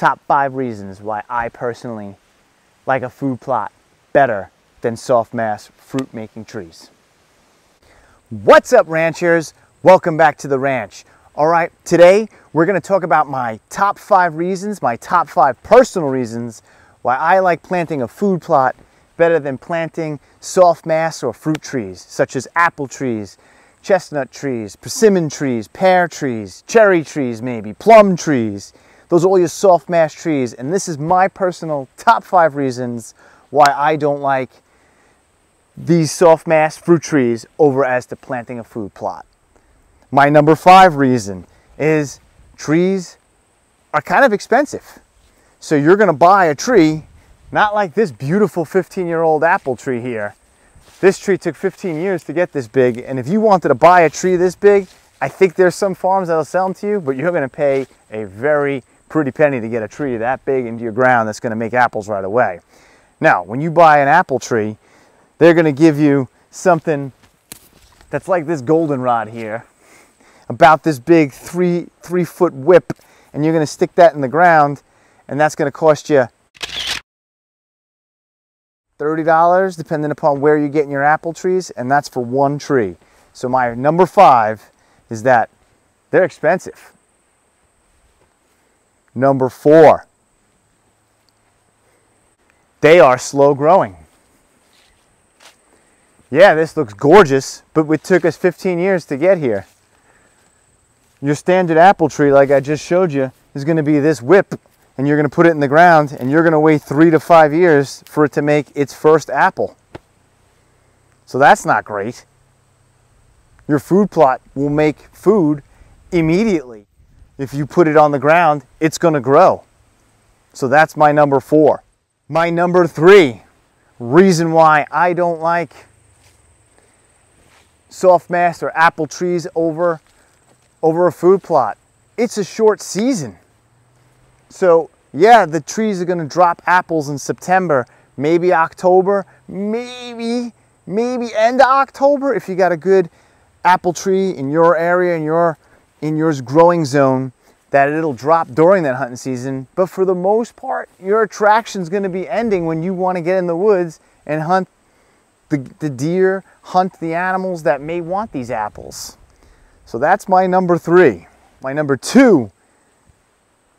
Top 5 reasons why I personally like a food plot better than soft mass fruit making trees. What's up, ranchers? Welcome back to the ranch. All right, today we're going to talk about my top 5 reasons, my top 5 personal reasons why I like planting a food plot better than planting soft mass or fruit trees, such as apple trees, chestnut trees, persimmon trees, pear trees, cherry trees maybe, plum trees. Those are all your soft mass trees, and this is my personal top 5 reasons why I don't like these soft mass fruit trees over as to planting a food plot. My number 5 reason is trees are kind of expensive. So you're gonna buy a tree, not like this beautiful 15-year-old apple tree here. This tree took 15 years to get this big, and if you wanted to buy a tree this big, I think there's some farms that'll sell them to you, but you're gonna pay a very pretty penny to get a tree that big into your ground that's gonna make apples right away. Now, when you buy an apple tree, they're gonna give you something that's like this goldenrod here, about this big three foot whip, and you're gonna stick that in the ground, and that's gonna cost you $30, depending upon where you're getting your apple trees, and that's for one tree. So my number 5 is that they're expensive. Number 4, they are slow growing. Yeah, this looks gorgeous, but it took us 15 years to get here. Your standard apple tree, like I just showed you, is going to be this whip, and you're going to put it in the ground, and you're going to wait 3 to 5 years for it to make its first apple. So that's not great. Your food plot will make food immediately. If you put it on the ground, it's going to grow. So that's my number 4. My number 3 reason why I don't like soft mass or apple trees over a food plot. It's a short season. So yeah, the trees are going to drop apples in September, maybe October, maybe end of October if you got a good apple tree in your area, in your growing zone, that it'll drop during that hunting season. But for the most part, your attraction's going to be ending when you want to get in the woods and hunt the deer, hunt the animals that may want these apples. So that's my number 3. My number 2,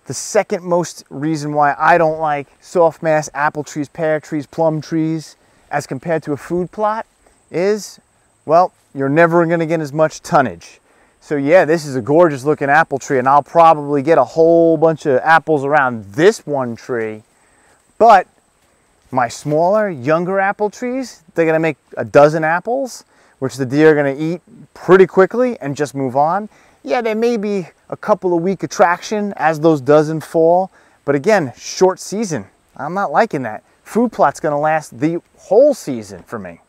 the second most reason why I don't like soft mass apple trees, pear trees, plum trees as compared to a food plot is, well, you're never going to get as much tonnage. So yeah, this is a gorgeous looking apple tree, and I'll probably get a whole bunch of apples around this one tree, but my smaller, younger apple trees, they're going to make a dozen apples, which the deer are going to eat pretty quickly and just move on. Yeah, there may be a couple of week attraction as those dozen fall, but again, short season. I'm not liking that. Food plot's going to last the whole season for me.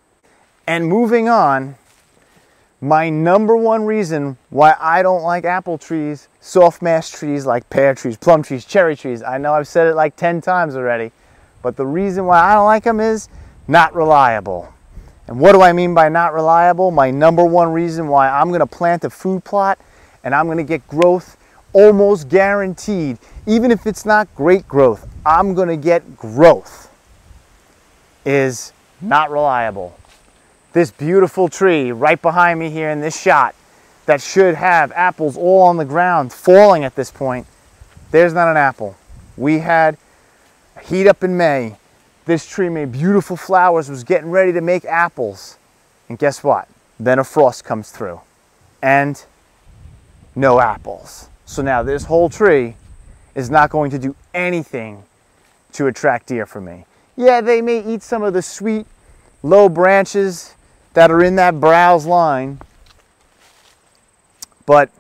And moving on, my number 1 reason why I don't like apple trees, soft mass trees like pear trees, plum trees, cherry trees, I know I've said it like 10 times already, but the reason why I don't like them is not reliable. And what do I mean by not reliable? My number 1 reason why I'm going to plant a food plot and I'm going to get growth almost guaranteed, even if it's not great growth, I'm going to get growth, is not reliable. This beautiful tree right behind me here in this shot that should have apples all on the ground falling at this point, there's not an apple. We had a heat up in May. This tree made beautiful flowers, was getting ready to make apples. And guess what? Then a frost comes through and no apples. So now this whole tree is not going to do anything to attract deer for me. Yeah, they may eat some of the sweet low branches that are in that browse line, but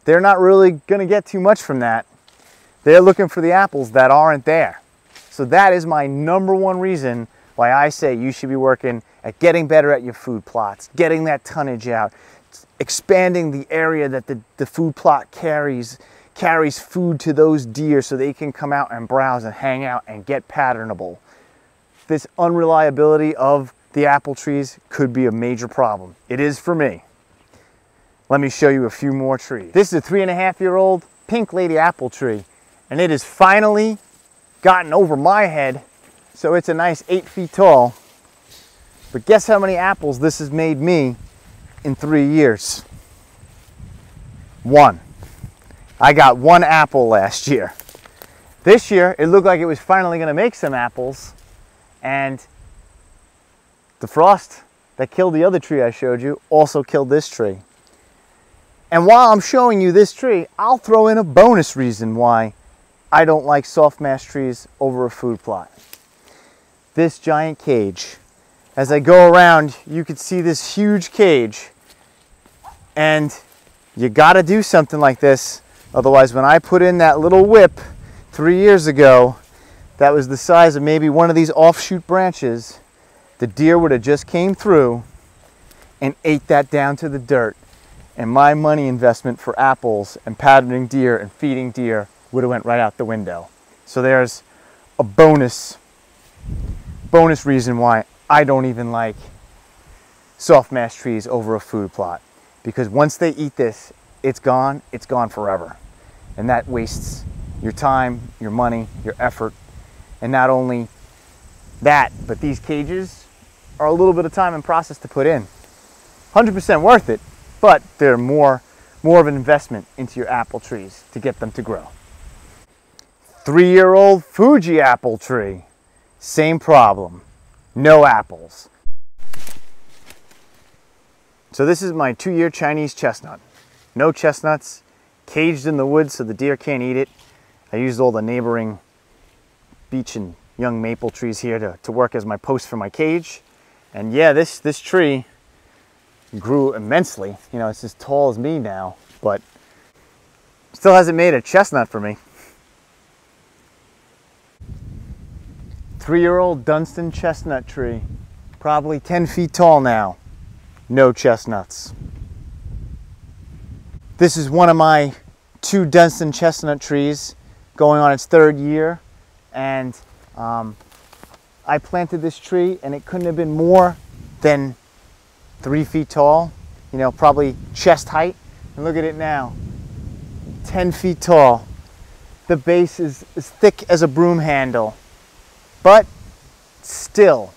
they're not really going to get too much from that. They're looking for the apples that aren't there. So that is my number 1 reason why I say you should be working at getting better at your food plots, getting that tonnage out, expanding the area that the food plot carries food to those deer so they can come out and browse and hang out and get patternable. This unreliability of the apple trees could be a major problem. It is for me. Let me show you a few more trees. This is a 3.5-year-old pink lady apple tree, and it has finally gotten over my head, so it's a nice 8 feet tall. But guess how many apples this has made me in 3 years? 1. I got 1 apple last year. This year, it looked like it was finally going to make some apples, and the frost that killed the other tree I showed you also killed this tree. And while I'm showing you this tree, I'll throw in a bonus reason why I don't like soft mash trees over a food plot. This giant cage. As I go around, you can see this huge cage, and you gotta do something like this. Otherwise, when I put in that little whip 3 years ago, that was the size of maybe one of these offshoot branches, the deer would have just came through and ate that down to the dirt. And my money investment for apples and patterning deer and feeding deer would have went right out the window. So there's a bonus reason why I don't even like soft mash trees over a food plot. Because once they eat this, it's gone forever. And that wastes your time, your money, your effort. And not only that, but these cages are a little bit of time and process to put in. 100% worth it, but they're more of an investment into your apple trees to get them to grow. 3-year-old Fuji apple tree, same problem, no apples. So this is my 2-year Chinese chestnut. No chestnuts, caged in the woods so the deer can't eat it. I used all the neighboring beech and young maple trees here to work as my post for my cage. And yeah, this tree grew immensely. You know, it's as tall as me now, but still hasn't made a chestnut for me. 3-year-old Dunstan Chestnut tree, probably 10 feet tall now. No chestnuts. This is one of my 2 Dunstan Chestnut trees going on its 3rd year, and I planted this tree and it couldn't have been more than 3 feet tall, you know, probably chest height. And look at it now, 10 feet tall. The base is as thick as a broom handle, but still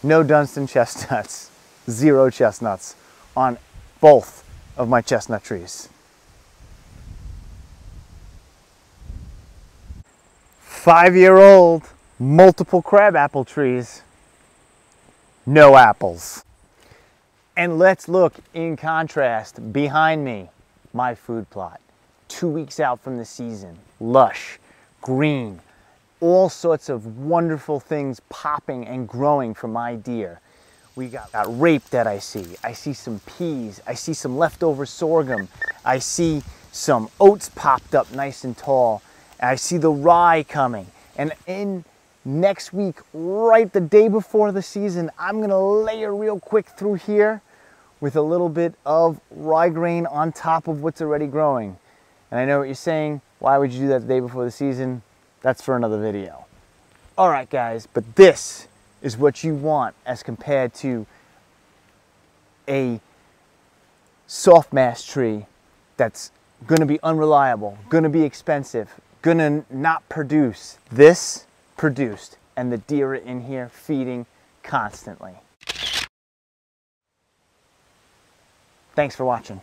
no Dunstan chestnuts, 0 chestnuts on both of my chestnut trees. 5-year-old multiple crabapple trees, no apples. And let's look in contrast behind me, my food plot. 2 weeks out from the season, lush, green, all sorts of wonderful things popping and growing for my deer. We got rape that I see some peas, I see some leftover sorghum, I see some oats popped up nice and tall, I see the rye coming. And in next week, right the day before the season, I'm gonna layer real quick through here with a little bit of rye grain on top of what's already growing. And I know what you're saying, why would you do that the day before the season? That's for another video. All right, guys, but this is what you want as compared to a soft mash tree that's gonna be unreliable, gonna be expensive, gonna not produce. This produced, and the deer are in here feeding constantly. Thanks for watching.